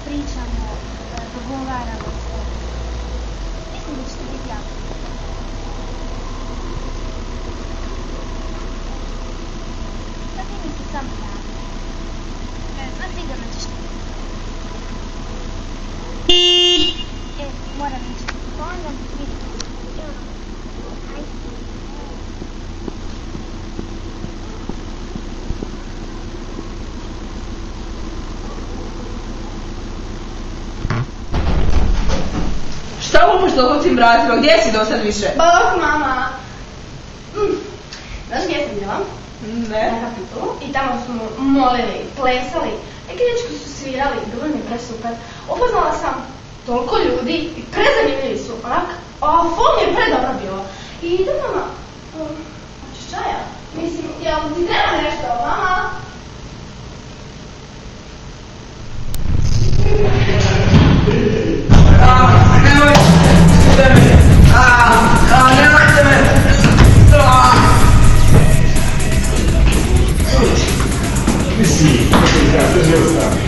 pričamo, dogovaramo se. Mislim da će to biti jako. Pa ti mi se samo javi. A sigurno ćeš ti. Moram ići. Onda vidimo. Šta lupaš toliko tim vratima? Gdje si do sad više? Bok, mama! Znaš gdje sam bila? Ne. Na kapitulu. I tamo smo molili, plesali. Neki dečki su svirali, bilo mi je presuper. Upoznala sam toliko ljudi i prezanimljivi su. Onak, fol mi je predobro bilo. I da, mama, hoćeš čaja? Mislim, jel ti treba nešto, mama? Nemojte me! Mislim, da se ne ostavi.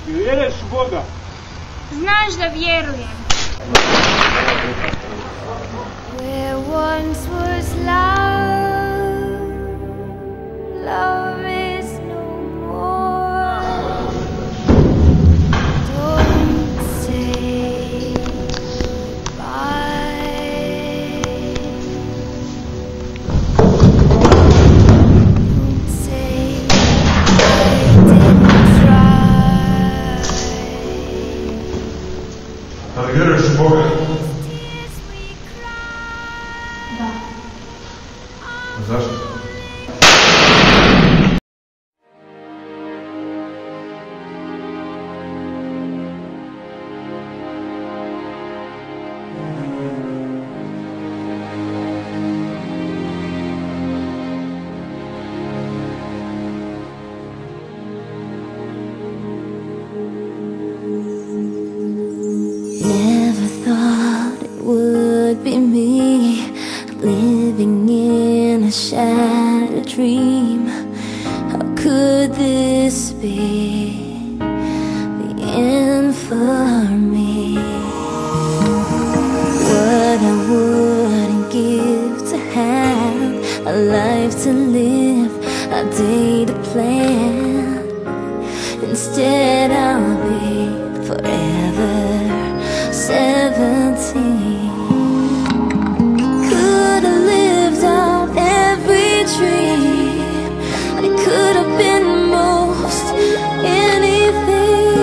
Vjeruješ u Boga? Znaš da vjerujem. Where once was love, love is no more. Don't say goodbye. Don't say I didn't try. Ali vjeruješ u Boga? Da. would this be the end for me? What I wouldn't give to have a life to live, a day to plan. Instead I'll be forever 17. Could have lived out every dream. I could have been most anything.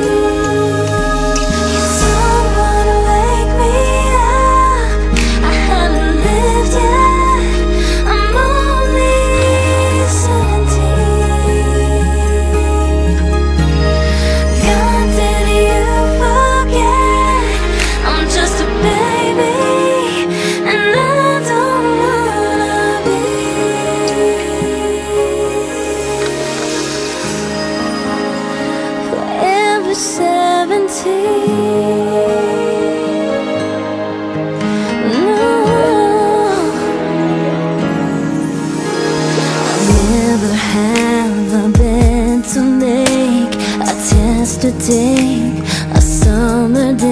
Can someone wake me up? I haven't lived yet. I'm only 17. God, did you forget? I'm just a baby, and I don't wanna be. Forever 17. No, never have I been to make a test to take a summer day.